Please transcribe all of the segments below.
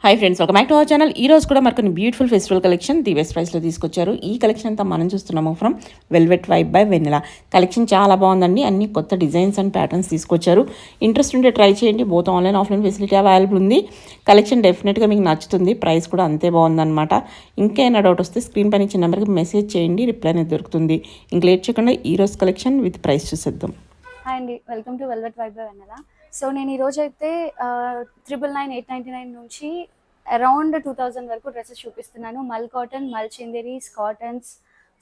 Hi friends, welcome back to our channel. ఈ రోజు కూడా మరికొన్ని beautiful festival collection the best ప్రైస్లో తీసుకొచ్చారు. ఈ కలెక్షన్ అంతా మనం చూస్తున్నాము from velvet vibe by Vennela. Collection చాలా బాగుందండి. అన్ని కొత్త డిజైన్స్ అండ్ ప్యాటర్న్స్ తీసుకొచ్చారు. ఇంట్రెస్ట్ ఉంటే ట్రై చేయండి. Both online offline facility available ఉంది. కలెక్షన్ డెఫినెట్గా మీకు నచ్చుతుంది. ప్రైస్ కూడా అంతే బాగుందన్నమాట. ఇంకేమైనా డౌట్ వస్తే స్క్రీన్ పైన ఇచ్చిన నెంబర్కి మెసేజ్ చేయండి, రిప్లై అనేది దొరుకుతుంది. ఇంక లేట్ చేయకుండా ఈ రోజు కలెక్షన్ విత్ ప్రైస్ చూసేద్దాం. హాయ్ అండి, welcome to velvet vibe by Vennela. So నేను ఈరోజు అయితే 999 నుంచి అరౌండ్ 2000 వరకు డ్రెస్సెస్ చూపిస్తున్నాను. మల్ కాటన్, మల్ Chanderis, cottons,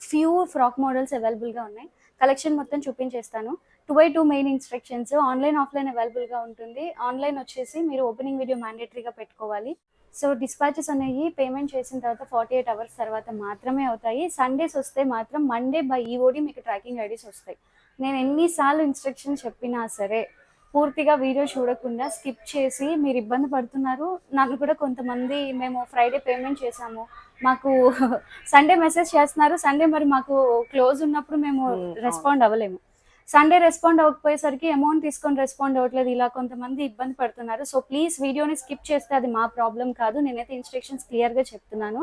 few frock models అవైలబుల్గా ఉన్నాయి. కలెక్షన్ మొత్తం చూపించేస్తాను. 2x2 main instructions, online offline అవైలబుల్గా ఉంటుంది. ఆన్లైన్ వచ్చేసి మీరు ఓపెనింగ్ వీడియో మ్యాండేటరీగా పెట్టుకోవాలి. సో డిస్పాచెస్ అనేవి పేమెంట్ చేసిన తర్వాత 48 అవర్స్ తర్వాత మాత్రమే అవుతాయి. సండేస్ వస్తే మాత్రం మండే బై ఈఓడి మీకు ట్రాకింగ్ ఐడీస్ వస్తాయి. నేను ఎన్నిసార్లు ఇన్స్ట్రక్షన్ చెప్పినా సరే పూర్తిగా వీడియో చూడకుండా స్కిప్ చేసి మీరు ఇబ్బంది పడుతున్నారు. నన్ను కూడా కొంతమంది మేము ఫ్రైడే పేమెంట్ చేసాము, మాకు సండే మెసేజ్ చేస్తున్నారు, సండే మరి మాకు క్లోజ్ ఉన్నప్పుడు మేము రెస్పాండ్ అవ్వలేము, సండే రెస్పాండ్ అవ్వకపోయేసరికి అమౌంట్ తీసుకొని రెస్పాండ్ అవ్వట్లేదు, ఇలా కొంతమంది ఇబ్బంది పడుతున్నారు. సో ప్లీజ్ వీడియోని స్కిప్ చేస్తే అది మా ప్రాబ్లం కాదు. నేనైతే ఇన్స్ట్రక్షన్స్ క్లియర్గా చెప్తున్నాను.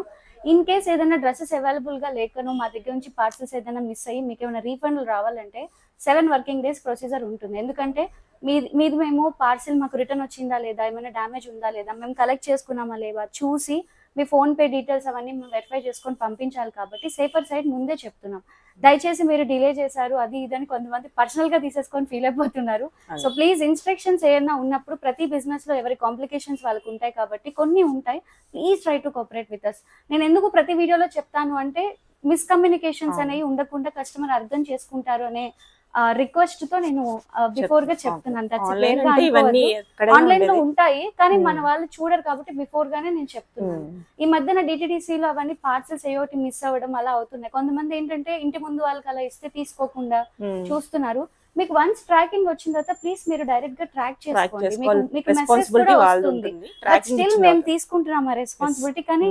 ఇన్ కేస్ ఏదైనా డ్రెస్సెస్ అవైలబుల్గా లేకను మా దగ్గర నుంచి పార్సల్స్ ఏదైనా మిస్ అయ్యి మీకు ఏమైనా రీఫండ్లు రావాలంటే 7 వర్కింగ్ డేస్ ప్రొసీజర్ ఉంటుంది. ఎందుకంటే మీది మేము పార్సిల్ మాకు రిటర్న్ వచ్చిందా లేదా, ఏమైనా డ్యామేజ్ ఉందా లేదా, మేము కలెక్ట్ చేసుకున్నామా లేదా చూసి మీ ఫోన్పే డీటెయిల్స్ అవన్నీ మేము వెరిఫై చేసుకొని పంపించాలి. కాబట్టి సేఫర్ సైడ్ ముందే చెప్తున్నాం. దయచేసి మీరు డిలే చేశారు అది ఇదని కొంతమంది పర్సనల్గా తీసేసుకొని ఫీల్ అయిపోతున్నారు. సో ప్లీజ్ ఇన్స్ట్రక్షన్స్ ఏమైనా ఉన్నప్పుడు, ప్రతి బిజినెస్లో ఎవరి కాంప్లికేషన్స్ వాళ్ళకు ఉంటాయి కాబట్టి కొన్ని ఉంటాయి. Please try to cooperate with us. నేను ఎందుకు ప్రతి వీడియోలో చెప్తాను అంటే మిస్కమ్యూనికేషన్స్ అనేవి ఉండకుండా కస్టమర్ అర్థం చేసుకుంటారు అనే రిక్వెస్ట్ తో నేను బిఫోర్ గా చెప్తున్నాను. ఆన్లైన్ లో ఉంటాయి కానీ మన వాళ్ళు చూడరు కాబట్టి బిఫోర్ గానే నేను చెప్తున్నాను. ఈ మధ్యన డిటిడిసి లో అవన్నీ పార్సల్స్ ఏయోటి మిస్ అవ్వడం అలా అవుతున్నాయి. కొంతమంది ఏంటంటే ఇంటి ముందు వాళ్ళకి అలా ఇస్తే తీసుకోకుండా చూస్తున్నారు. మీకు వన్స్ ట్రాకింగ్ వచ్చిన తర్వాత ప్లీజ్ మీరు డైరెక్ట్ గా ట్రాక్ చేసుకోండి. మీకు మెసేజ్ కూడా వస్తుంది. స్టిల్ మేము తీసుకుంటున్నాం ఆ రెస్పాన్సిబిలిటీ. కానీ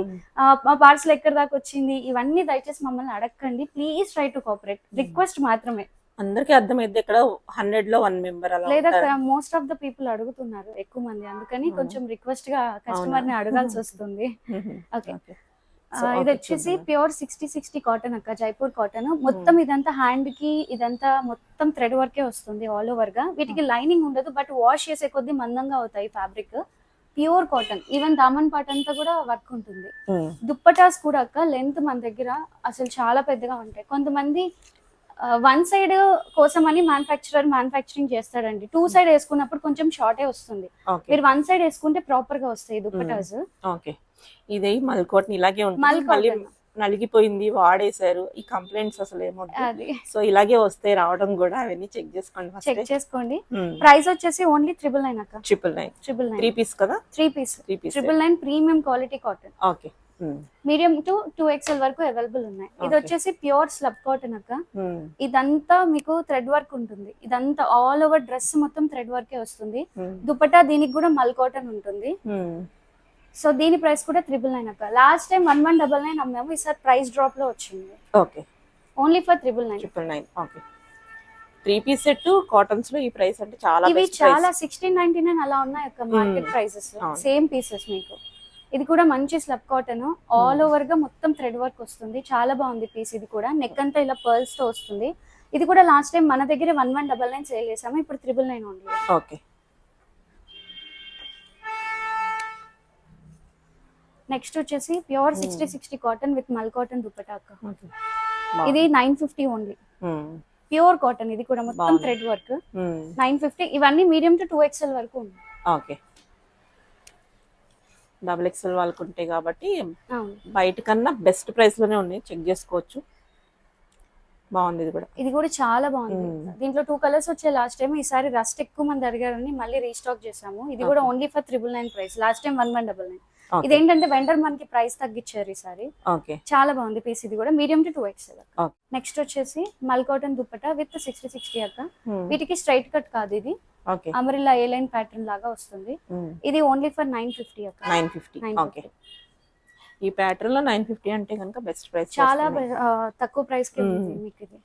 మా పార్సల్ ఎక్కడ దాకా వచ్చింది ఇవన్నీ దయచేసి మమ్మల్ని అడగండి. Please try to cooperate. Request మాత్రమే. అందరికి అర్థమైంది. ఇక్కడ 100 లో 1 మెంబర్ అలా లేదా మోస్ట్ ఆఫ్ ద పీపుల్ అడుగుతున్నారు ఎక్కువ మంది, అందుకని కొంచెం రిక్వెస్ట్ గా కస్టమర్ ని అడగాల్సి వస్తుంది. ఓకే, ఇది వచ్చేసి ప్యూర్ 60 కాటన్ అక్క, జైపూర్ కాటన్. మొత్తం ఇదంతా హ్యాండ్ కి ఇదంతా మొత్తం థ్రెడ్ వర్కే వస్తుంది ఆల్ ఓవర్ గా. వీటికి లైనింగ్ ఉండదు, బట్ వాష్ చేసే కొద్ది మందంగా అవుతాయి ఫ్యాబ్రిక్. Pure cotton. ఈవెన్ దామన్ పార్ట్ అంతా కూడా వర్క్ ఉంటుంది. దుప్పటాస్ కూడా అక్క లెంత్ మన దగ్గర అసలు చాలా పెద్దగా ఉంటాయి. కొంతమంది వన్ సైడ్ కోసం అని మ్యానుఫ్యాక్చరింగ్ చేస్తాడండి. 2 సైడ్ వేసుకున్నప్పుడు కొంచెం షార్టే వస్తుంది. మీరు 1 సైడ్ వేసుకుంటే ప్రాపర్ గా వస్తాయి దుప్పటాస్. ఓకే, ఇది మల్ కాటన్ ఇలాగే ఉంటుంది. నలిగిపోయింది, వాడేశారు, ఈ కంప్లైంట్స్ అసలు ఏమవుతుంది. సో ఇలాగే వస్తాయి రావడం కూడా. అవన్నీ చెక్ చేసుకోండి. ప్రైస్ వచ్చేసి ఓన్లీ 999 అక్క. 999 3 పీస్ కదా. 3 piece 999 premium quality cotton. Okay, medium to 2XL వరకు అవైలబుల్ ఉన్నాయి. ఇది వచ్చేసి ప్యూర్ స్లబ్ కాటన్ అక్క. ఇదంతా మీకు థ్రెడ్ వర్క్ ఉంటుంది. ఇదంతా ఆల్ ఓవర్ డ్రెస్ మొత్తం థ్రెడ్ వర్కే వస్తుంది. దుపట్టా దీనికి కూడా మల్ కాటన్ ఉంటుంది. సో దీని ప్రైస్ కూడా 999 అక్క. లాస్ట్ టైం 1199 అమ్మాము, ఈసారి ప్రైస్ డ్రాప్ లో వచ్చింది. Okay, only for 999. Okay, 3 piece set cottons లో ఈ ప్రైస్ అంటే చాలా ఇవి చాలా 1699 అలా ఉన్నాయి అక్క మార్కెట్ ప్రైసెస్. సేమ్ పీసెస్ మీకు. ఇది కూడా మంచి స్లబ్ కాటన్, ఆల్ ఓవర్ గా మొత్తం థ్రెడ్ వర్క్ వస్తుంది. చాలా బాగుంది పీస్. ఇది కూడా నెక్ అంతా ఇలా పర్ల్స్ తో వస్తుంది. ఇది కూడా లాస్ట్ టైం మన దగ్గర 1199 సేల్ చేసాము, ఇప్పుడు 999 ఓన్లీ. ఓకే, నెక్స్ట్ వచ్చేసి ప్యూర్ 60 కాటన్ విత్ మల్ కాటన్ దుపట్టా అక్క. ఇది 950 ఓన్లీ. Pure cotton. ఇది కూడా మొత్తం థ్రెడ్ వర్క్. 950. ఇవన్నీ మీడియం టు 2XL వరకు ఉంది. ఓకే, XXL వాళ్ళకు ఉంటాయి కాబట్టి బయట కన్నా బెస్ట్ ప్రైస్ లోనే ఉన్నాయి, చెక్ చేసుకోవచ్చు. బాగుంది. ఇది కూడా చాలా బాగుంది. దీంట్లో 2 కలర్స్ వచ్చే లాస్ట్ టైం. ఈసారి రస్ట్ ఎక్కువ మంది అడిగారని మళ్ళీ రీస్టాక్ చేసాము. ఇది కూడా only for 999 price. Last time 1199. ఇదేంటంటే వెండర్ మనకి ప్రైస్ తగ్గించారు ఈసారి. చాలా బాగుంది పీస్. ఇది కూడా మీడియం టు 2XL. నెక్స్ట్ వచ్చేసి మల్ కాటన్ దుపట్టా విత్ 60 అక్క. వీటికి స్ట్రైట్ కట్ కాదు, ఇది అమరిల్లా ఏ లైన్ ప్యాటర్న్ లాగా వస్తుంది. ఇది ఓన్లీ ఫర్ 950 అక్క. 950. ఈ ప్యాటర్న్ లో 950 అంటే కనుక బెస్ట్ ప్రైస్. చాలా తక్కువ ప్రైస్ కి ఉంది మీకు ఇది.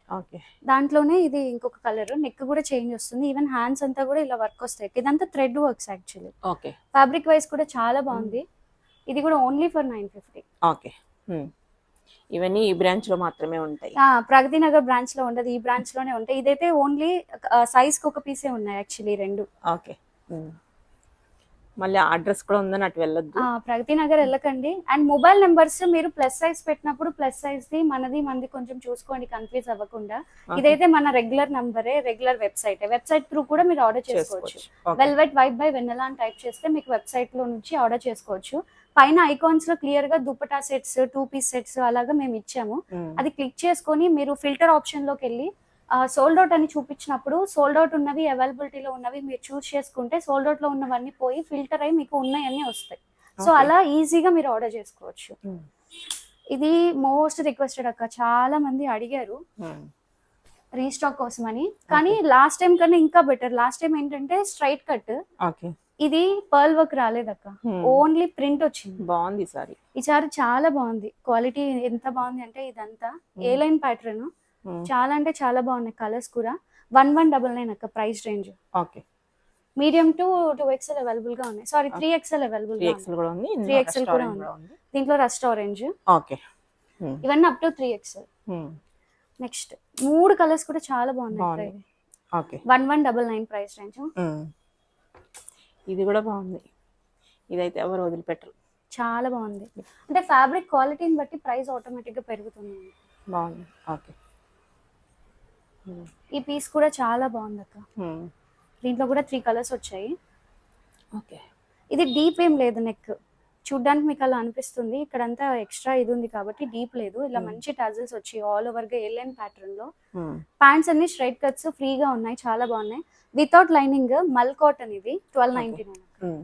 దాంట్లోనే ఇది ఇంకొక కలర్. నెక్ కూడా చేంజ్ వస్తుంది. ఈవెన్ హ్యాండ్స్ అంతా కూడా ఇలా వర్క్ వస్తాయి. ఇదంతా thread works actually. Fabric wise కూడా చాలా బాగుంది. ఇది కూడా ఓన్లీ ఫర్ 950. ఓకే. ఇవన్నీ ఈ బ్రాంచ్ లో మాత్రమే ఉంటాయి. ప్రగతి నగర్ బ్రాంచ్ లో ఉండదు, ఈ బ్రాంచ్ లోనే ఉంటాయి. ఇదైతే ఓన్లీ సైజ్ కి ఒక పీసే ఉన్నాయి యాక్చువల్లీ రెండు. ఓకే. మళ్ళీ అడ్రస్ కూడా ఉందని అటు వెళ్ళొద్దు. ప్రగతి నగర్ వెళ్ళకండి. అండ్ మొబైల్ నెంబర్స్ మీరు ప్లస్ సైజ్ పెట్టినప్పుడు ప్లస్ సైజ్ ది మనది కొంచెం చూసుకోండి, కన్ఫ్యూజ్ అవ్వకుండా. ఇదైతే మన రెగ్యులర్ నంబరే, రెగ్యులర్ వెబ్సైట్ త్రూ కూడా మీరు ఆర్డర్ చేసుకోవచ్చు. వెల్వెట్ వైబ్ బై వెన్నెలా అని టైప్ చేస్తే మీకు వెబ్సైట్ లో నుంచి ఆర్డర్ చేసుకోవచ్చు. పైన ఐకాన్స్ లో క్లియర్ గా దుపట్టా సెట్స్, 2 పీస్ సెట్స్ అలాగా మేము ఇచ్చాము. అది క్లిక్ చేసుకొని మీరు ఫిల్టర్ ఆప్షన్ లోకి వెళ్ళి సోల్డ్ అవుట్ అని చూపించినప్పుడు సోల్డ్ అవుట్ ఉన్నవి, అవైలబిలిటీలో ఉన్నవి మీరు చూస్ చేసుకుంటే సోల్డ్ అవుట్ లో ఉన్నవన్నీ పోయి ఫిల్టర్ అయ్యి మీకు ఉన్నాయన్నీ వస్తాయి. సో అలా ఈజీగా మీరు ఆర్డర్ చేసుకోవచ్చు. ఇది మోస్ట్ రిక్వెస్టెడ్ అక్క, చాలా మంది అడిగారు రీస్టాక్ కోసం అని. కానీ లాస్ట్ టైం కన్నా ఇంకా బెటర్. లాస్ట్ టైం ఏంటంటే స్ట్రైట్ కట్, ఇది పర్ల్ వర్క్ రాలేదక్క, ఓన్లీ ప్రింట్ వచ్చింది. బాగుంది ఈసారి చాలా బాగుంది. క్వాలిటీ ఎంత బాగుంది అంటే ఇదంతా ఏ లైన్ ప్యాటర్న్, చాలా అంటే చాలా బాగున్నాయి. కలర్స్ కూడా 1199 అక్క price range. Medium to 2XL available గా ఉన్నాయి. సారీ 3XL అవైలబుల్ గా ఉంది. 3XL కూడా ఉంది. దీంట్లో రస్ట్ ఆరెంజ్. ఇవన్నీ up to 3XL. Next 3 colours కూడా చాలా బాగున్నాయి. 1199 ప్రైస్ రేంజ్. ఇది కూడా బాగుంది. ఇదైతే ఎవరు వదిలిపెట్టరు. చాలా బాగుంది. అంటే ఫ్యాబ్రిక్ క్వాలిటీని బట్టి ప్రైస్ ఆటోమేటిక్ గా పెరుగుతుంది. బాగుంది. ఈ పీస్ కూడా చాలా బాగుంది అక్క. దీంట్లో కూడా 3 కలర్స్ వచ్చాయి. ఇది డీప్ ఏం లేదు నెక్, చూడ్డానికి మీకు అలా అనిపిస్తుంది. ఇక్కడంతా ఎక్స్ట్రా ఇది ఉంది కాబట్టి డీప్ లేదు. ఇలా మంచి టాజిల్స్ వచ్చి ఆల్ ఓవర్ గా ఎల్ఎన్ ప్యాటర్న్ లో. ప్యాంట్స్ అన్ని స్ట్రైట్ కట్స్ ఫ్రీగా ఉన్నాయి, చాలా బాగున్నాయి. వితౌట్ లైనింగ్, మల్ కాటన్. ఇది 1299.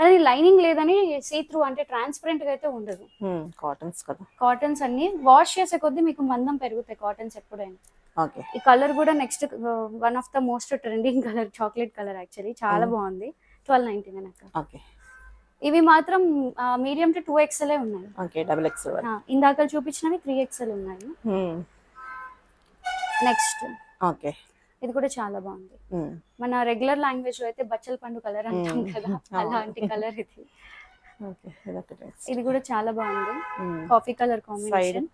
కానీ లైనింగ్ లేదని సీ త్రూ అంటే ట్రాన్స్పరెంట్ గా అయితే ఉండదు. కాటన్స్ అన్ని వాష్ చేసే కొద్దీ మీకు మందం పెరుగుతాయి కాటన్స్ ఎప్పుడైనా. ఈ కలర్ కూడా next one of the most trending colour, chocolate colour actually చాలా బాగుంది. 1299 అక్క. ఇవి మాత్రం మీడియం టు 2XL ఉన్నాయి. ఇందాక చూపించినవి 3XL ఉన్నాయి. నెక్స్ట్ ఇది కూడా చాలా బాగుంది. మన రెగ్యులర్ లాంగ్వేజ్ లో అయితే బచ్చల పండు కలర్ అంటాం కదా, అలాంటి కలర్ ఇది. ఇది కూడా చాలా బాగుంది. Coffee colour combination,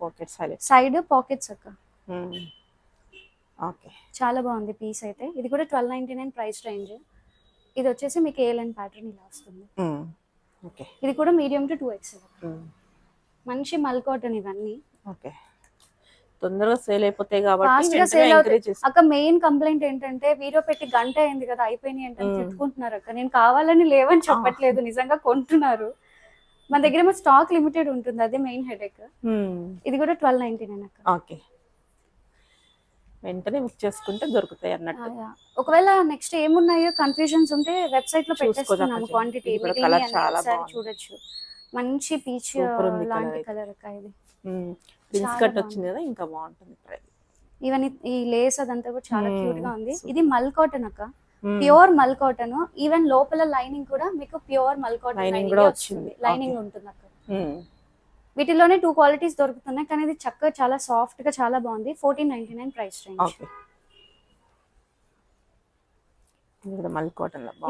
side pockets అక్క. చాలా బాగుంది పీస్ అయితే. ఇది కూడా 1299 ప్రైస్ రేంజ్. ఇది వచ్చేసి మీకు ఏ లైన్ ప్యాటర్న్ ఇలా వస్తుంది. ఇది కూడా మీడియం టు 2XL. మంచి మల్ కాటన్ ఇవన్నీ. తొందరగా సేల్ అయిపోతాయి కాబట్టి అక్క మెయిన్ కంప్లైంట్ ఏంటంటే వీడియో పెట్టి గంట అయింది కదా, అయిపోయినాయి అంటే తిట్టుకుంటున్నారు అక్క. నేను కావాలని లేవని చెప్పట్లేదు, నిజంగా కొంటున్నారు. మన దగ్గర స్టాక్ లిమిటెడ్ ఉంటుంది, అదే మెయిన్ హెడేక్. ఇది కూడా 1299 అక్క. వెంటనే బుక్ చేసుకుంటే దొరుకుతాయి అన్నట్టు. ఒకవేళ నెక్స్ట్ ఏమున్నాయో కన్ఫ్యూజన్స్ ఉంటే వెబ్సైట్ లో పెట్టేస్తున్నాము క్వాంటిటీ, చూడొచ్చు. మంచి పీచ్ లాంటి కలర్ అక్క. ఇది ప్రిన్స్ కట్ వచ్చింది కదా, ఇంకా బాగుంటుంది. ఈవెన్ ఈ లేస్ అదంతా కూడా చాలా క్యూట్ గా ఉంది. ఇది మల్ కాటన్ అక్క, ప్యూర్ మల్ కాటన్. ఈవెన్ లోపల లైనింగ్ కూడా మీకు ప్యూర్ మల్ కాటన్ లైనింగ్ ఉంటుంది అక్క. వీటిలోనే 2 క్వాలిటీస్ దొరుకుతున్నాయి, కానీ ఇది చక్కగా చాలా సాఫ్ట్ గా చాలా బాగుంది. 1499 ప్రైస్ రేంజ్.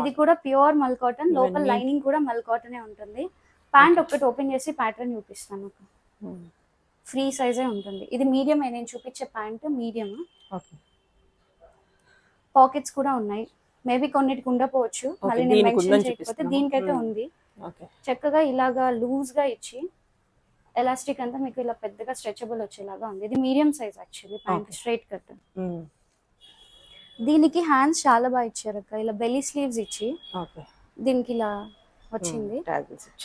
ఇది కూడా ప్యూర్ మల్ కాటన్, లోపల లైనింగ్ కూడా మల్ కాటనే ఉంటుంది. ప్యాంట్ ఒకటి ఓపెన్ చేసి ప్యాటర్న్ చూపిస్తాను. ఫ్రీ సైజే ఉంటుంది. ఇది మీడియం, నేను చూపించే ప్యాంట్ మీడియం. పాకెట్స్ కూడా ఉన్నాయి. మేబీ కొన్నిటికి ఉండకపోవచ్చు, మళ్ళీ నేను మెన్షన్ చేయకపోతే. దీనికైతే ఉంది. చక్కగా ఇలాగా లూజ్ గా ఇచ్చి ఎలాస్టిక్ అంతా మీకు ఇలా పెద్దగా స్ట్రెచబుల్ వచ్చేలాగా ఉంది. ఇది medium size actually pant, straight cut. దీనికి హ్యాండ్స్ చాలా బాగా ఇచ్చారు అక్క, ఇలా బెల్లీ స్లీవ్స్ ఇచ్చి దీనికి ఇలా వచ్చింది.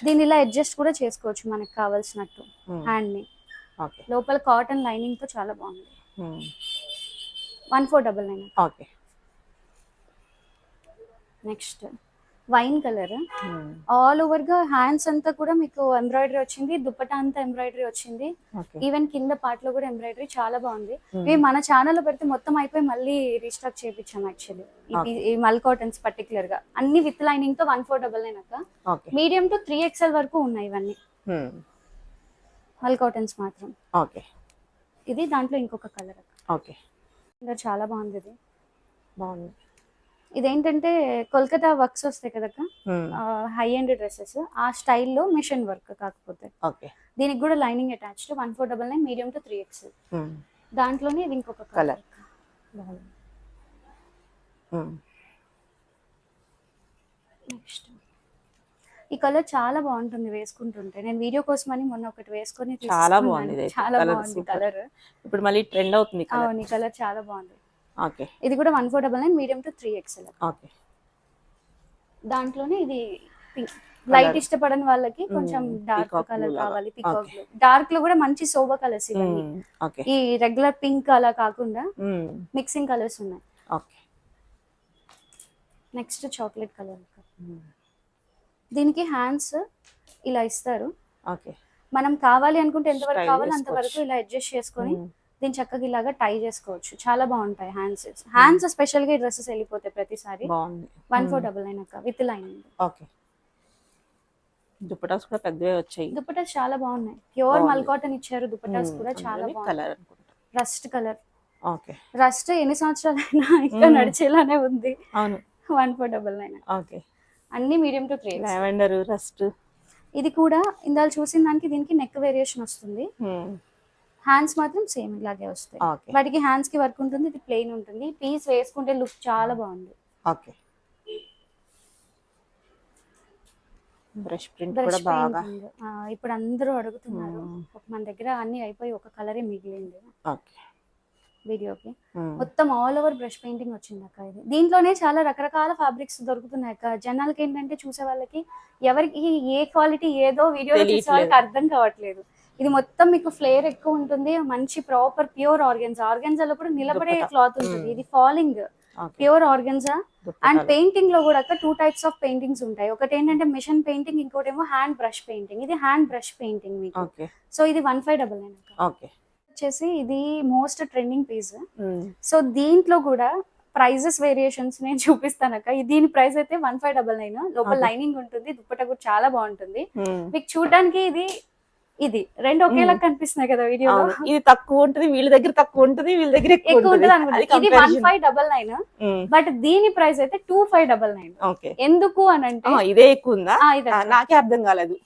దీన్ని ఇలా అడ్జస్ట్ కూడా చేసుకోవచ్చు మనకి కావాల్సినట్టు హ్యాండ్ ని. లోపల కాటన్ లైనింగ్ తో చాలా బాగుంది. 1499. Next wine colour, all over గా హ్యాండ్స్ అంతా కూడా మీకు ఎంబ్రాయిడరీ వచ్చింది, దుపట్టా అంతా ఎంబ్రాయిడరీ వచ్చింది. ఈవెన్ కింద పార్ట్ లో కూడా ఎంబ్రాయిడరీ చాలా బాగుంది. ఇవి మన ఛానల్లో పెడితే మొత్తం అయిపోయి మళ్ళీ రీస్టాక్ చేయించాం యాక్చువల్లీ. ఈ మల్ కాటన్స్ పర్టికులర్ గా అన్ని విత్ లైనింగ్ తో 1499 అక్క. మీడియం టు 3XL వరకు ఉన్నాయి ఇవన్నీ మల్ కాటన్స్ మాత్రం. ఇది దాంట్లో ఇంకొక కలర్ అక్క. చాలా బాగుంది. ఇది బాగుంది. ఇదేంటంటే కోల్కతా వర్క్స్ వస్తాయి కదక్క, హై ఎండ్ డ్రెస్సెస్ ఆ స్టైల్లో మిషన్ వర్క్ కాకపోతే. ఓకే. దీనికి కూడా lining attached 1499 medium to 3XL. దాంట్లోనే ఇది ఇంకొక కలర్. నెక్స్ట్ ఈ కలర్ చాలా బాగుంటుంది వేసుకుంటుంటే. నేను వీడియో కోసం అని మొన్న ఒకటి వేసుకొని చాలా బాగుంది ఇది. చాలా Colour బాగుంది super. కలర్. ఇప్పుడు మళ్ళీ ట్రెండ్ అవుతుంది కలర్. అవును, ఈ కలర్ చాలా బాగుంది. ఓకే. ఇది కూడా 1499 మీడియం టు 3XL. ఓకే. దాంట్లోనే ఇది పింక్. లైట్ ఇష్టపడని వాళ్ళకి కొంచెం డార్క్ Peacock కలర్ blue లాగా. కావాలి. Peacock Okay. బ్లూ. డార్క్ లో కూడా మంచి సోబర్ కలర్స్ ఇవన్నీ. ఓకే. ఈ రెగ్యులర్ పింక్ అలా కాకుండా మిక్సింగ్ కలర్స్ ఉన్నాయి. ఓకే. Next chocolate colour. దీనికి హ్యాండ్స్ ఇలా ఇస్తారు. ఓకే. మనం కావాలి అనుకుంటే ఎంతవరకు Style కావాలో అంతవరకు చేసుకోవచ్చు. ఇలా అడ్జస్ట్ చేసుకొని దీని చక్కగా ఇలాగా టై చేసుకోవచ్చు. చాలా బాగుంటాయి హ్యాండ్స్. హ్యాండ్స్ స్పెషల్ గా డ్రెస్సెస్ వెళ్ళిపోతాయి ప్రతిసారి. బాగుంది. 1499 అక్క విత్ లైనింగ్. ఓకే. దుపటాస్ కూడా పెద్దవే వచ్చాయి. దుపటాస్ చాలా బాగున్నాయి. ప్యూర్ మల్ కాటన్ ఇచ్చారు. దుపటాస్ కూడా చాలా బాగుంది. కలర్ అనుకుంటా. Rust colour. ఓకే. రస్ట్ ఎన్ని సంవత్సరాలైనా ఇంకా నడిచేలానే ఉంది. అవును. 1499. ఓకే. అన్ని మీడియం టు 3. Lavender, rust. ఇది కూడా ఇందాక చూసిన దానికి దీనికి నెక్ వేరియేషన్ వస్తుంది. హ్యాండ్స్ మాత్రం సేమ్ ఇలాగే వస్తాయి. ఓకే. వాటికి హ్యాండ్స్ కి వర్క్ ఉంటుంది. ఇది ప్లెయిన్ ఉంటుంది. పీస్ వేసుకుంటే లుక్ చాలా బాగుంది. ఓకే. బ్రష్ ప్రింట్ కూడా బాగా. ఇప్పుడు అందరూ అడుగుతున్నారు. మన దగ్గర అన్ని అయిపోయి ఒక కలరే మిగిలింది ఓకే. వీడియోకి. మొత్తం ఆల్ ఓవర్ బ్రష్ పెయింటింగ్ వచ్చింది అక్క. ఇది దీంట్లోనే చాలా రకరకాల ఫ్యాబ్రిక్స్ దొరుకుతున్నాయి అక్క. జనాలకి ఏంటంటే చూసే వాళ్ళకి ఎవరికి ఏ క్వాలిటీ ఏదో వీడియోలో చూసే వాళ్ళకి అర్థం కావట్లేదు. ఇది మొత్తం మీకు ఫ్లేర్ ఎక్కువ ఉంటుంది. మంచి ప్రాపర్ ప్యూర్ ఆర్గెన్జా. ఆర్గెన్జాలో కూడా నిలబడే క్లాత్ ఉంటుంది. ఇది falling pure organza. And painting లో కూడా 2 టైప్స్ ఆఫ్ పెయింటింగ్స్ ఉంటాయి. ఒకటి ఏంటంటే మిషన్ పెయింటింగ్, ఇంకోటి ఏమో హ్యాండ్ బ్రష్ పెయింటింగ్. ఇది హ్యాండ్ బ్రష్ పెయింటింగ్ మీకు. సో ఇది 1599 ఓకే. వచ్చేసి ఇది మోస్ట్ ట్రెండింగ్ పీస్. సో దీంట్లో కూడా ప్రైజెస్ వేరియేషన్స్ నేను చూపిస్తాను అక్క. దీని ప్రైస్ అయితే 1599. లోపల లైనింగ్ ఉంటుంది. దుప్పట కూడా చాలా బాగుంటుంది. మీకు చూడడానికి ఇది రెండు ఒకేలా కనిపిస్తున్నాయి కదా వీడియోలో. ఇది తక్కువ ఉంటుంది, వీళ్ళ దగ్గర తక్కువ ఉంటుంది, వీళ్ళ దగ్గర ఎక్కువ ఉంటుంది అనుకుంటా. ఇది 1599. బట్ దీని ప్రైస్ అయితే 2599. ఓకే. ఎందుకు అని అంటే ఇదే ఎక్కువ ఉందా? నాకే అర్థం కాలేదు.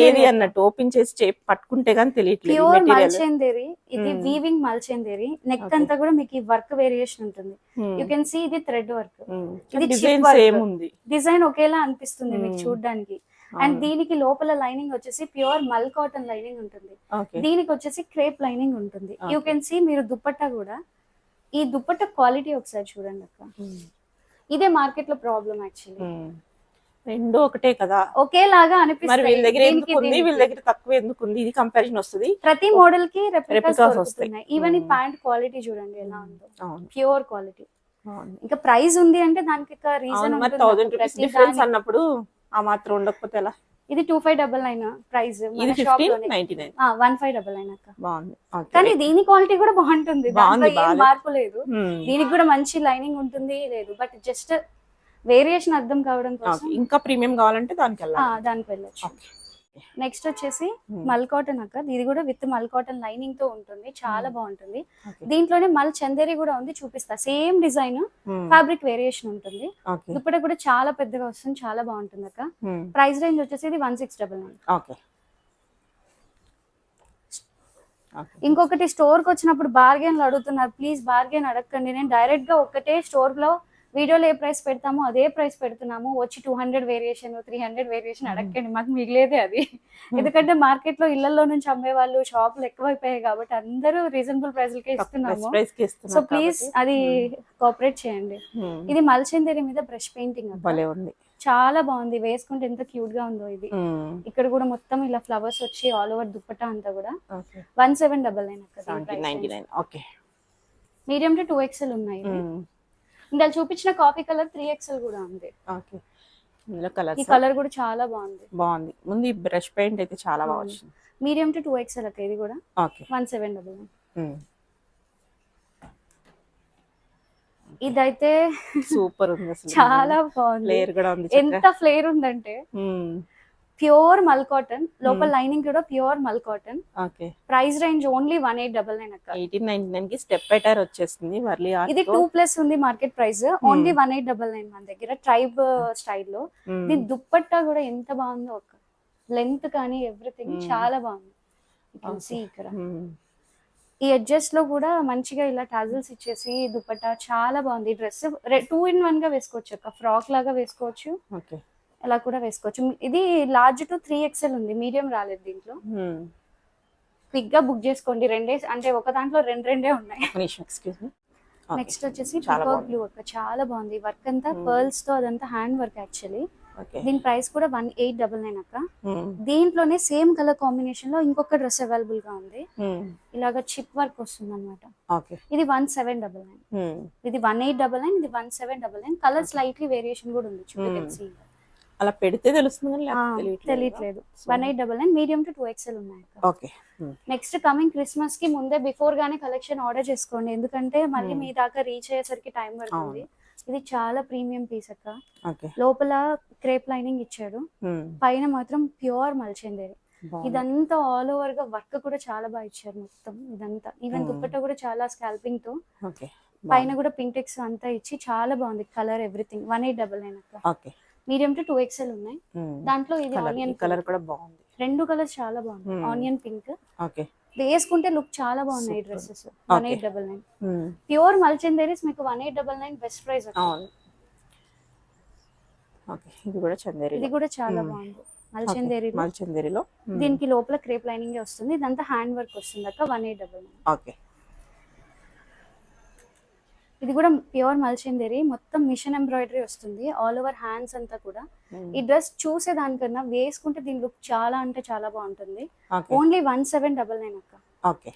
ఏది అన్నట్టు ఓపెన్ చేసి పట్టుకుంటే గానీ తెలియట్లేదు. ప్యూర్ మల్చెందేరి. ఇది వీవింగ్ మల్చెందేరి. నెక్ అంతా కూడా మీకు ఈ వర్క్ వేరియేషన్ ఉంటుంది. యూ కెన్ సీ ఇది థ్రెడ్ వర్క్. ఇది డిజైన్ ఒకేలా అనిపిస్తుంది మీకు చూడడానికి. అండ్ దీనికి లోపల లైనింగ్ వచ్చేసి ప్యూర్ మల్ కాటన్ లైనింగ్ ఉంటుంది. దీనికి వచ్చేసి క్రేప్ లైనింగ్ ఉంటుంది. యూ కెన్ సీ మీరు దుపట్టా కూడా ఈ దుపట్టా క్వాలిటీ ఒకసారి చూడండి అక్క. ఇదే మార్కెట్ లో ప్రాబ్లం యాక్చువల్లీ. రెండు ఒకటే కదా, ఒకేలాగా అనిపిస్తుంది. వీళ్ళ దగ్గర ఎందుకు ఉంది, వీళ్ళ దగ్గర తక్కువ ఎందుకు ఉంది, ఇది కంపారిజన్ వస్తుంది. ప్రతి మోడల్ కి రెప్లికాస్ వస్తున్నాయి. ఈవెన్ ఈ ప్యాంట్ క్వాలిటీ చూడండి ఎలా ఉందో. Pure quality. ఇంకా ప్రైస్ ఉంది అంటే దానికి రీజన్ ఉంటుంది. 1000 రూపీస్ డిఫరెన్స్ అన్నప్పుడు ఆ మాత్రం ఉండకపోతే ఎలా? ఇది 2599 ప్రైస్. ఇది 1599. 1599 అక్క. బాగుంది. కానీ దీని క్వాలిటీ కూడా బాగుంటుంది. దాంట్లో ఏం మార్పు లేదు. దీనికి కూడా మంచి లైనింగ్ ఉంటుంది లేదు. బట్ జస్ట్ వేరియేషన్ అర్థం కావడం కోసం ఇంకా ప్రీమియం కావాలంటే దానికి వెళ్ళొచ్చు. నెక్స్ట్ వచ్చేసి మల్ కాటన్ అక్క. ఇది కూడా విత్ మల్ కాటన్ లైనింగ్ తో ఉంటుంది. చాలా బాగుంటుంది. దీంట్లోనే మల్ చందేరి కూడా ఉంది, చూపిస్తా. సేమ్ డిజైన్, ఫ్యాబ్రిక్ వేరియేషన్ ఉంటుంది. దుప్పట కూడా చాలా పెద్దగా వస్తుంది. చాలా బాగుంటుంది అక్క. ప్రైస్ రేంజ్ వచ్చేసి ఇది 1699. ఇంకొకటి స్టోర్ కి వచ్చినప్పుడు బార్గెన్లు అడుగుతున్నారు. ప్లీజ్ బార్గెన్ అడగండి. నేను డైరెక్ట్ గా ఒకటే స్టోర్ లో వీడియోలో ఏ ప్రైస్ పెడతామో అదే ప్రైస్ పెడుతున్నాము. వచ్చి 200 వేరియేషన్ 300 వేరియేషన్ అడగండి. మాకు మిగిలేదే అది. ఎందుకంటే మార్కెట్ లో ఇళ్లలో నుంచి అమ్మే వాళ్ళు షాపులు ఎక్కువైపోయాయి కాబట్టి అందరూ రీజనబుల్ ప్రైస్లకే ఇస్తున్నాము. సో ప్లీజ్ అది కోఆపరేట్ చేయండి. ఇది మల్చెందేరి మీద బ్రష్ పెయింటింగ్ ఉంది. చాలా బాగుంది. వేసుకుంటే ఎంత క్యూట్ గా ఉందో ఇది. ఇక్కడ కూడా మొత్తం ఇలా ఫ్లవర్స్ వచ్చి ఆల్ ఓవర్ దుప్పట్టా అంతా కూడా 1799 అక్క. మీడియం టు 2XL ఉన్నాయి. ఇందులో చూపించిన కాఫీ కలర్ 3XL కూడా ఉంది. ఈ కలర్ కూడా చాలా బాగుంది. ముందు ఈ బ్రష్ పెయింట్ అయితే చాలా బాగుంది. మీడియం టు 2XL అక్క. ఇది కూడా 1799. ఇదైతే సూపర్ ఉంది. చాలా బాగుంది. ఎంత ఫ్లేర్ ఉందంటే ప్యూర్ మల్ కాటన్, లోపల లైనింగ్ కూడా ప్యూర్ మల్ cotton. Okay. Price range only 1899 అక్క. 1899 కి స్టెప్ అటైర్ వచ్చేస్తుంది వర్లీ ఆర్ట్ ఇది 2+ ఉంది మార్కెట్ ప్రైస్, ఓన్లీ 1899 మన దగ్గర ట్రైబ్ స్టైల్లో. దీని దుప్పట్టా కూడా ఎంత బాగుందో అక్క, లెంత్ కానీ ఎవ్రీథింగ్ చాలా బాగుంది. ఇక్కడ ఈ ఎడ్జెస్ లో కూడా మంచిగా ఇలా టాజిల్స్ ఇచ్చేసి దుపట్టా చాలా బాగుంది. ఈ డ్రెస్ 2-in-1 గా వేసుకోవచ్చు అక్క, ఫ్రాక్ లాగా వేసుకోవచ్చు, ఓకే, అలా కూడా వేసుకోవచ్చు. ఇది లార్జ్ టు 3XL ఉంది, మీడియం రాలేదు దీంట్లో. క్విక్ గా బుక్ చేసుకోండి, అంటే ఒక దాంట్లో రెండే ఉన్నాయి. Excuse me. నెక్స్ట్ వచ్చేసి పికాక్ బ్లూ అక్క, చాలా బాగుంది. వర్క్ అంతా పర్ల్స్ తో, అదంతా హ్యాండ్ వర్క్ యాక్చువల్లీ. దీని ప్రైస్ కూడా 1899 అక్క. దీంట్లోనే సేమ్ కలర్ కాంబినేషన్ లో ఇంకొక డ్రెస్ అవైలబుల్ గా ఉంది, ఇలాగా చిప్ వర్క్ వస్తుంది అనమాట. ఇది 1799, ఇది 1899, ఇది 1799. కలర్ స్లైట్లీ వేరియేషన్ కూడా ఉంది, చూడండి. అలా పెడితే తెలుస్తుంది, తెలియట్లేదు. 1899, మీడియం టు 2XL ఉన్నాయి. ఓకే. నెక్స్ట్ కమింగ్ క్రిస్మస్ కి ముందే బిఫోర్ గానే కలెక్షన్ ఆర్డర్ చేసుకోండి, ఎందుకంటే మళ్ళీ మీ దాకా రీచ్ అయ్యేసరికి టైం పడుతుంది. ఇది చాలా ప్రీమియం పీస్ అక్క. లోపల క్రేప్ లైనింగ్ ఇచ్చాడు, పైన మాత్రం ప్యూర్ మల్చందేరి. ఇదంతా ఆల్ ఓవర్ గా వర్క్ కూడా చాలా బాగా ఇచ్చారు మొత్తం ఇదంతా. ఈవెన్ దుప్పట్టా కూడా చాలా స్కాల్పింగ్ తో, పైన కూడా పింటెక్స్ అంతా ఇచ్చి చాలా బాగుంది. కలర్ ఎవ్రీథింగ్ 1899 అక్క. మీడియం టు 2XL ఉన్నాయి. దాంట్లో ఇది ఆనియన్ కలర్ కూడా బాగుంది, 2 కలర్స్ చాలా బాగుంది. ఆనియన్ పింక్ వేసుకుంటే లుక్ చాలా బాగున్నాయి డ్రెస్సెస్. 1899 ప్యూర్ మల్చందేరీస్ మీకు 1899 బెస్ట్ ప్రైస్. ఇది కూడా చాలా బాగుంది మల్చందేరిలో. దీనికి లోపల క్రేప్ లైనింగ్ వస్తుంది, ఇదంతా హ్యాండ్ వర్క్ వస్తుంది అక్క. 1899. ఓకే. ఇది కూడా ప్యూర్ మల్చందేరి, మొత్తం మిషన్ ఎంబ్రాయిడరీ వస్తుంది ఆల్ ఓవర్ హ్యాండ్స్ అంతా కూడా. ఈ డ్రెస్ చూసే దానికన్నా వేసుకుంటే దీని లుక్ చాలా అంటే చాలా బాగుంటుంది. ఓన్లీ 1799 అక్క. ఓకే.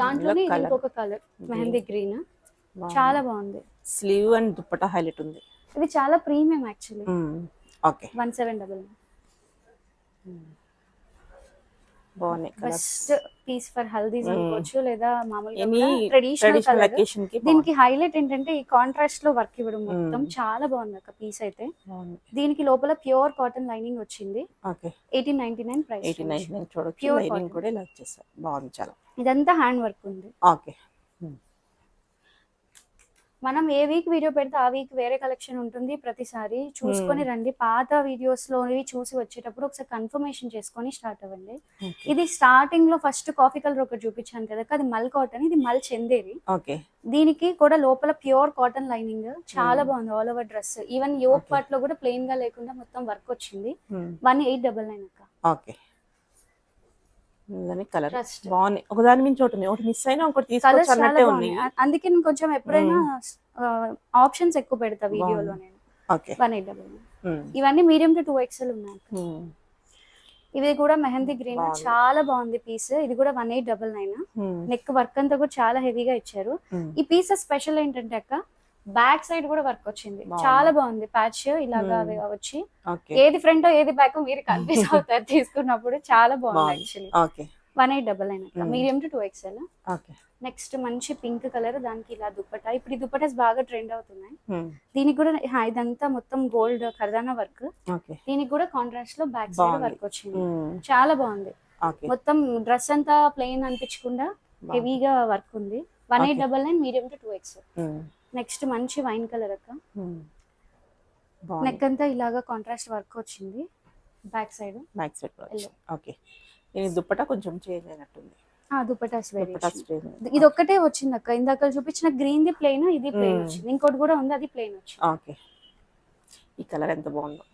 దాంట్లోనే ఇంకొక కలర్ మెహందీ గ్రీన్, చాలా బాగుంది. స్లీవ్ అండ్ దుపట్టా హైలైట్ ఉంది. ఇది చాలా ప్రీమియం యాక్చువల్లీ. ఓకే. 1799 బాగున్నాయి. బెస్ట్ పీస్ ఫర్ హల్దీస్ అనుకోవచ్చు, లేదా మామూలుగా ట్రెడిషనల్ కలర్. దీనికి హైలైట్ ఏంటంటే ఈ కాంట్రాస్ట్ లో వర్క్ ఇవ్వడం, మొత్తం చాలా బాగుంది ఒక పీస్ అయితే. దీనికి లోపల ప్యూర్ కాటన్ లైనింగ్ వచ్చింది. 1899 ప్రైస్. 1899 చూడొచ్చు, లైనింగ్ కూడా ఇలా వచ్చేసారు, బాగుంది చాలా. ఇదంతా హ్యాండ్ వర్క్ ఉంది. ఓకే. మనం ఏ వీక్ వీడియో పెడితే ఆ వీక్ వేరే కలెక్షన్ ఉంటుంది. ప్రతిసారి చూసుకొని రండి, పాత వీడియోస్ లోవి చూసి వచ్చేటప్పుడు ఒకసారి కన్ఫర్మేషన్ చేసుకొని స్టార్ట్ అవ్వండి. ఇది స్టార్టింగ్ లో ఫస్ట్ కాఫీ కలర్ ఒకటి చూపించాను కదా, అది మల్ కాటన్, ఇది మల్ చందేరి. దీనికి కూడా లోపల ప్యూర్ కాటన్ లైనింగ్, చాలా బాగుంది all over dress. Even yoke part లో కూడా ప్లెయిన్ గా లేకుండా మొత్తం వర్క్ వచ్చింది. 1899 అక్క. ఓకే. కలర్ బాగుంది, ఒకదాని మించి ఒకటి, ఒకటి మిస్ అయినా ఒకటి తీసుకోవచ్చు అన్నట్టే ఉంది. అందుకే నేను కొంచెం ఎప్పుడైనా ఆప్షన్స్ ఎక్కువ పెడతా వీడియోలో నేను. 1899. ఇవన్నీ మీడియం టు 2XL ఉన్నాయి. ఇది కూడా మెహందీ గ్రీన్, చాలా బాగుంది పీస్. ఇది కూడా 1899. నెక్ వర్క్ అంతా కూడా చాలా హెవీగా ఇచ్చారు. ఈ పీస్ స్పెషల్ ఏంటంటే అక్క, బ్యాక్ సైడ్ కూడా వర్క్ వచ్చింది, చాలా బాగుంది. ప్యాచ్ ఇలాగా వచ్చి, ఏది ఫ్రంట్ ఏది బ్యాక్ మీరు కన్ఫ్యూజ్ అవుతారు తీసుకున్నప్పుడు. చాలా బాగుంది actually. 1899 medium to 2XL. Next మంచి పింక్ కలర్, దానికి ఇలా దుప్పటా. ఇప్పుడు ఈ దుప్పటాస్ బాగా ట్రెండ్ అవుతున్నాయి. దీనికి కూడా ఇదంతా మొత్తం గోల్డ్ కర్దానా వర్క్. దీనికి కూడా కాంట్రాస్ట్ లో బ్యాక్ సైడ్ వర్క్ వచ్చింది, చాలా బాగుంది. మొత్తం డ్రెస్ అంతా ప్లెయిన్ అనిపించకుండా హెవీగా వర్క్ ఉంది. 1899 మీడియం టు 2XL. నెక్స్ట్ మంచి వైన్ కలర్ అక్క, నెక్ అంతా ఇలాగా కాంట్రాస్ట్ వర్క్ వచ్చింది. Back side okay. ఇది దుపట్టా కొంచెం చేంజ్ అయినట్టుంది. దుపట్టాస్ ఇది ఒక్కటే వచ్చింది అక్క. ఇందాక చూపించిన గ్రీన్ ది ప్లెయిన్, ఇది ప్లెయిన్ వచ్చింది. ఇంకోటి కూడా ఉంది, అది ప్లెయిన్ వచ్చింది. ఓకే. ఈ కలర్ ఎంత బాగుందో,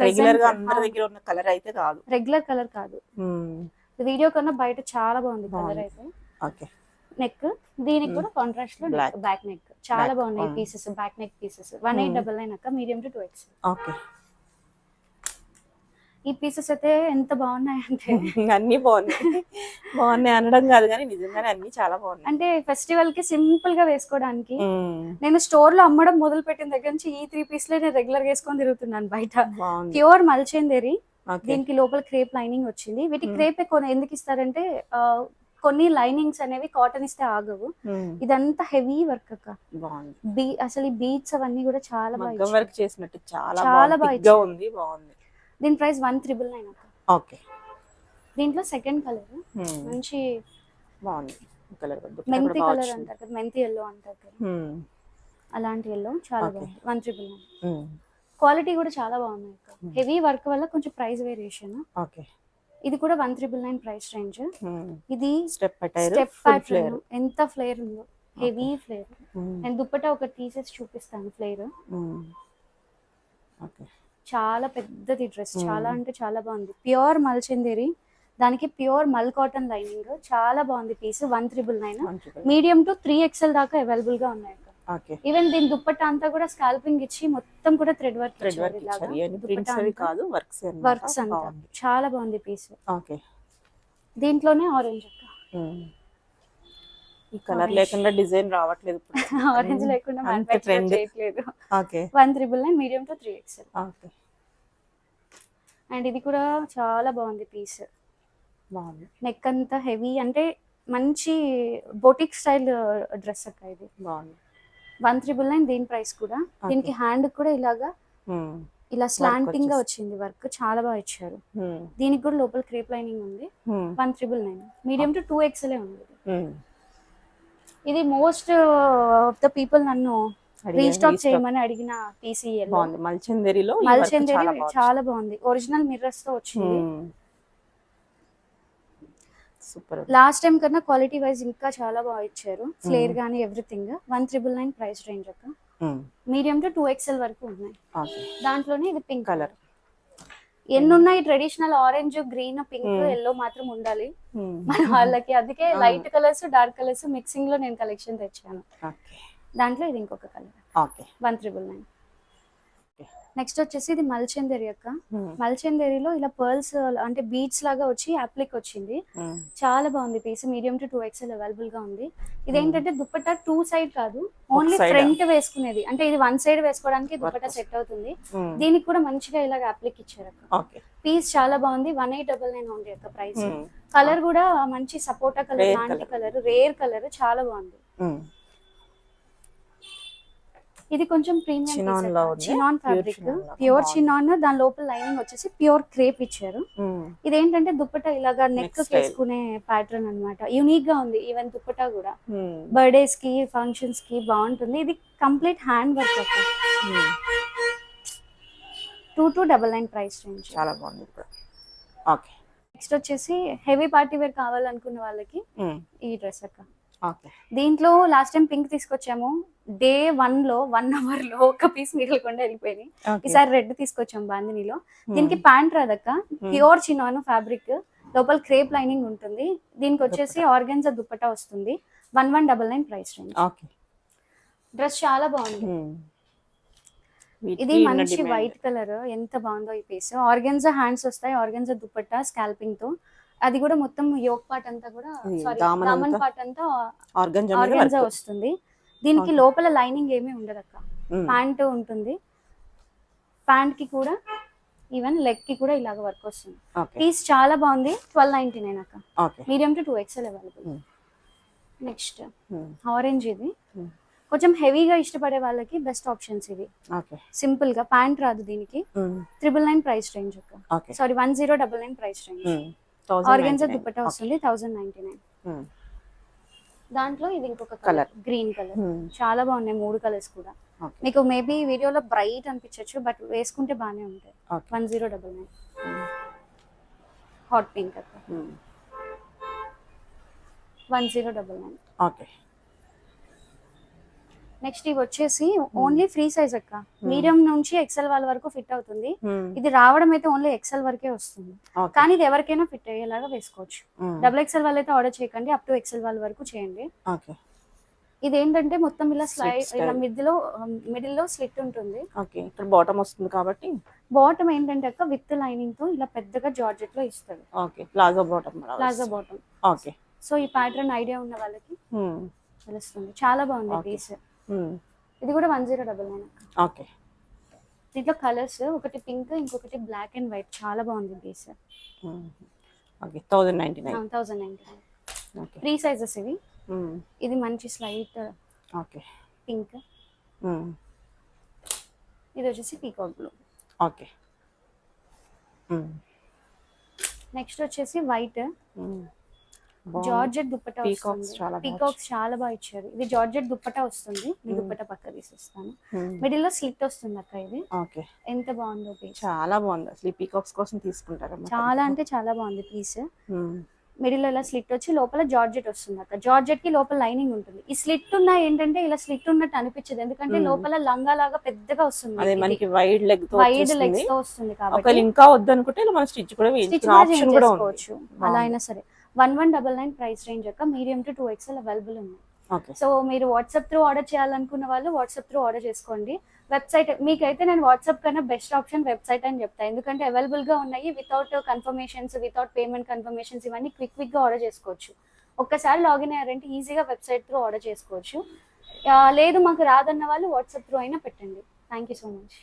రెగ్యులర్ గా అందరి దగ్గర ఉన్న కలర్ అయితే కాదు, రెగ్యులర్ కలర్ కాదు. వీడియో కన్నా బయట చాలా బాగుంది కలర్ అయితే. ఓకే. నెక్ దీనికి కూడా కాంట్రాస్ట్ లో బ్యాక్ నెక్, చాలా బాగున్నాయి పీసెస్, బ్యాక్ నెక్ పీసెస్. 1899 అక్క. Medium to 2XL. ఓకే. ఈ పీసెస్ అయితే ఎంత బాగున్నాయంటే అన్ని బాగున్నాయి అనడం కాదు కానీ నిజంగానే అన్ని చాలా బాగున్నాయి. అంటే ఫెస్టివల్ కి సింపుల్ గా వేసుకోవడానికి. నేను స్టోర్ లో అమ్మడం మొదలు పెట్టిన దగ్గర నుంచి ఈ 3 పీస్లే నేను రెగ్యులర్ గా వేసుకొని తిరుగుతున్నాను బయట. ప్యూర్ మల్చందేరి, దీనికి లోపల క్రేప్ లైనింగ్ వచ్చింది. వీటి క్రేప్ ఎక్కువ ఎందుకు ఇస్తారంటే కొన్ని లైనింగ్స్ అనేవి కాటన్ ఇస్తే ఆగవు. ఇదంతా హెవీ వర్క్ అక్క. బాగుంది. అసలు ఈ బీట్స్ అవన్నీ కూడా చాలా బాగా మగ్గం వర్క్ చేసినట్టు చాలా చాలా బాగా బాగా ఉంది. బాగుంది. దీని ప్రైస్ 1999 అక్క. ఓకే. దీంట్లో సెకండ్ కలర్ మంచి బాగుంది. కలర్ మెంతి కలర్ అంటారు కదా, మెంతి ఎల్లో అంటారు కదా, అలాంటి ఎల్లో చాలా బాగుంది. 1999. క్వాలిటీ కూడా చాలా బాగుంది అక్క. హెవీ వర్క్ వల్ల కొంచెం ప్రైస్ వేరియేషన్. ఓకే. ఇది కూడా 1999 ప్రైస్ రేంజ్. ఇది స్టెప్ ప్యాటర్న్ ఎంత ఫ్లేర్ ఉందో, హెవీ ఫ్లేర్. నేను దుప్పటా ఒకటి తీసేసి చూపిస్తాను ఫ్లేర్. చాలా పెద్దది డ్రెస్, చాలా అంటే చాలా బాగుంది. ప్యూర్ మల్చందేరి, దానికి ప్యూర్ మల్ కాటన్ లైనింగ్, చాలా బాగుంది పీస్. 1999. మీడియం టు 3XL దాకా అవైలబుల్ గా ఉన్నాయి. ఈవెన్ దీని దుప్పట్టా అంతా కూడా స్కాల్పింగ్ ఇచ్చి మొత్తం కూడా థ్రెడ్ వర్క్ వర్క్స్ అంతా చాలా బాగుంది పీస్. దీంట్లోనే ఆరెంజ్ అక్క. ఈ కలర్ లేకుండా డిజైన్ రావట్లేదు. ఆరెంజ్ లేకుండా మ్యానుఫ్యాక్చర్ చేయట్లేదు. 1999 మీడియం టు 3XL. అండ్ ఇది కూడా చాలా బాగుంది పీస్. నెక్ అంతా హెవీ, అంటే మంచి బొటిక్ స్టైల్ డ్రెస్ అక్క. ఇది బాగుంది. 1999 దీని ప్రైస్ కూడా. దీనికి హ్యాండ్ కూడా ఇలాగా ఇలా స్లాంటింగ్ గా వచ్చింది వర్క్, చాలా బాగా ఇచ్చారు. దీనికి కూడా లోపల క్రేప్ లైనింగ్ ఉంది. 1999 మీడియం టు 2XL ఉంది. ఇది మోస్ట్ ఆఫ్ ద పీపుల్ నన్ను రీస్టాక్ చేయమని అడిగిన పీసీ. మల్చందేరి చాలా బాగుంది. ఒరిజినల్ మిర్రర్స్ తో వచ్చింది. సూపర్. లాస్ట్ టైం కన్నా క్వాలిటీ వైజ్ ఇంకా చాలా బాగా ఇచ్చారు. ఫ్లేర్ గానీ ఎవ్రీథింగ్. 1999 ప్రైస్ రేంజ్ అక్క. మీడియం టు 2XL వరకు ఉన్నాయి. దాంట్లోనే ఇది పింక్ కలర్. ఎన్ని ఉన్నాయి traditional orange, green, pink, yellow మాత్రం ఉండాలి మన వాళ్ళకి. అందుకే light colours, dark colours mixing లో నేను కలెక్షన్ తెచ్చాను. దాంట్లో ఇది ఇంకొక కలర్. 1999. నెక్స్ట్ వచ్చేసి ఇది మల్చందేరి అక్క. మల్చందేరిలో ఇలా పర్ల్స్ అంటే బీడ్స్ లాగా వచ్చి అప్లిక్ వచ్చింది. చాలా బాగుంది piece. Medium to 2XL available గా ఉంది. ఇదేంటంటే దుప్పట్టా 2 సైడ్ కాదు, ఓన్లీ ఫ్రంట్ వేసుకునేది. అంటే ఇది 1 సైడ్ వేసుకోవడానికి దుప్పట్టా సెట్ అవుతుంది. దీనికి కూడా మంచిగా ఇలాగ అప్లిక్ ఇచ్చారు అక్క. పీస్ చాలా బాగుంది. 1899 ఉంది అక్క ప్రైస్. కలర్ కూడా మంచి సపోటా కలర్ లాంటి కలర్, రేర్ కలర్, చాలా బాగుంది. ఇది కొంచెం premium chinon fabric, pure chinon. దాని లోపల లైనింగ్ వచ్చేసి ప్యూర్ క్రేప్ ఇచ్చారు. ఇదేంటంటే దుప్పటా ఇలాగా నెక్ వేసుకునే ప్యాటర్న్ అన్నమాట. యూనిక్ గా ఉంది. ఈవెన్ దుప్పటా కూడా బర్త్డేస్ కి, ఫంక్షన్స్ కి బాగుంటుంది. ఇది కంప్లీట్ హ్యాండ్ వర్క్ అక్క. 2299 ప్రైస్ రేంజ్. చాలా బాగుంది. నెక్స్ట్ వచ్చేసి హెవీ పార్టీ వేర్ కావాలనుకున్న వాళ్ళకి ఈ డ్రెస్ అక్క. దీంట్లో లాస్ట్ టైం పింక్ తీసుకొచ్చాము. డే 1 లో 1 అవర్ లో ఒక పీస్ మిగలకుండా వెళ్ళిపోయింది. ఈసారి రెడ్ తీసుకొచ్చాము బాందినీలో. దీనికి ప్యాంట్ రాదక్క, ప్యూర్ చినాన్ ఫ్యాబ్రిక్, లోపల క్రేప్ లైనింగ్ ఉంటుంది. దీనికి వచ్చేసి ఆర్గన్జా దుప్పటా వస్తుంది. 1199 ప్రైస్ రేంజ్. డ్రెస్ చాలా బాగుంది. ఇది మంచి వైట్ కలర్, ఎంత బాగుందో ఈ పీస్. ఆర్గన్జా హ్యాండ్స్ వస్తాయి, ఆర్గన్జా దుప్పటా స్కాల్పింగ్ తో. అది కూడా మొత్తం యోక్ పార్ట్ అంతా కూడా, సారీ దామన్ పార్ట్ అంతా ఆర్గన్జా వస్తుంది. దీనికి లోపల లైనింగ్ ఏమీ ఉండదు అక్క. ప్యాంట్ ఉంటుంది. ప్యాంట్ కి కూడా ఈవెన్ లెగ్ కి కూడా ఇలాగ వర్క్ వస్తుంది. పీస్ చాలా బాగుంది. 1299 అక్క. Medium to 2XL available. Next orange. ఇది కొంచెం హెవీగా ఇష్టపడే వాళ్ళకి బెస్ట్ ఆప్షన్స్ ఇవి. సింపుల్ గా ప్యాంట్ రాదు దీనికి. 999 ప్రైస్ రేంజ్ అక్క. Sorry 1099 price range. Organza dupatta వస్తుంది. 1099. దాంట్లో ఇది ఇంకొక కలర్, గ్రీన్ కలర్. చాలా బాగున్నాయి 3 కలర్స్ కూడా. మీకు మేబీ వీడియోలో బ్రైట్ అనిపించచ్చు, బట్ వేసుకుంటే బాగానే ఉంటాయి. 1099. హాట్ పింక్ అక్క. 1099. నెక్స్ట్ ఇవి వచ్చేసి ఓన్లీ ఫ్రీ సైజ్ అక్క. మీడియం నుంచి XL వాళ్ళ వరకు ఫిట్ అవుతుంది. ఇది రావడం అయితే ఓన్లీ XL వరకే వస్తుంది, కానీ ఇది ఎవరికైనా ఫిట్ అయ్యేలాగా వేసుకోవచ్చు. XXL వాళ్ళు అయితే ఆర్డర్ చేయకండి, అప్ టు XL వాళ్ళ వరకు చేయండి. ఇది ఏంటంటే మొత్తం ఇలా స్లైడ్, ఇలా మిడిల్ లో స్లిట్ ఉంటుంది. బాటమ్ వస్తుంది కాబట్టి బాటమ్ ఏంటంటే అక్క విత్ లైనింగ్ తో ఇలా పెద్దగా జార్జెట్ లో ఇస్తారు. Palazzo bottom. సో ఈ ప్యాటర్న్ ఐడియా ఉన్న వాళ్ళకి తెలుస్తుంది. చాలా బాగుంది పీస్. ఇది కూడా 1099. దీంట్లో కలర్స్ ఒకటి పింక్, ఇంకొకటి బ్లాక్ అండ్ వైట్. చాలా బాగుంది పీస్. 1099. ఓకే. 3 సైజెస్ ఇవి. ఇది మంచి స్లైట్ ఓకే. పింక్, ఇది వచ్చేసి పీకాక్ బ్లూ. ఓకే. నెక్స్ట్ వచ్చేసి వైట్ జార్జెట్ దుప్పటా పీకాక్స్ వస్తుంది. చాలా బాగా పీకాక్స్ చాలా బాగా ఇచ్చారు. ఇది జార్జెట్ దుప్పటా వస్తుంది. ఈ దుప్పటా పక్క తీసేస్తాను. మిడిల్ లో స్లిట్ వస్తుంది అక్క. ఇది ఓకే. ఎంత బాగుందో పీస్, చాలా బాగుంది. అసలు ఈ పీకాక్స్ కోసం తీసుకుంటారా? చాలా అంటే చాలా బాగుంది పీస్. మిడిల్ లో ఇలా స్లిట్ వచ్చి లోపల జార్జెట్ వస్తుంది అక్క. జార్జెట్ కి లోపల లైనింగ్ ఉంటుంది. ఈ స్లిట్ ఉన్న ఏంటంటే ఇలా స్లిట్ ఉన్నట్టు అనిపించదు, ఎందుకంటే లోపల లంగా లాగా పెద్దగా వస్తుంది. అదే మనకి వైడ్ లెగ్ తో వైడ్ లెగ్స్ తో వస్తుంది కాబట్టి ఒకవేళ ఇంకా వద్దనుకుంటే ఇలా మనం స్టిచ్ కూడా వేయించుకునే ఆప్షన్ కూడా ఉంది. చేసుకోవచ్చు. అలా అయినా సరే 1199 ప్రైస్ రేంజ్ అక్క. మీడియం టు 2XL అవైలబుల్ ఉంది. ఓకే. సో మీరు వాట్సాప్ త్రూ ఆర్డర్ చేయాలనుకున్న వాళ్ళు వాట్సాప్ త్రూ ఆర్డర్ చేసుకోండి. వెబ్సైట్ మీకైతే నేను వాట్సాప్ కన్నా బెస్ట్ ఆప్షన్ వెబ్సైట్ అని చెప్తాను, ఎందుకంటే అవైలబుల్ గా ఉన్నాయి. Without confirmations, without payment confirmations ఇవన్నీ క్విక్ గా ఆర్డర్ చేసుకోవచ్చు. ఒక్కసారి లాగిన్ అయ్యారంటే ఈజీగా వెబ్సైట్ త్రూ ఆర్డర్ చేసుకోవచ్చు. లేదు మాకు రాదన్న వాళ్ళు వాట్సాప్ త్రూ అయినా పెట్టండి. Thank you so much.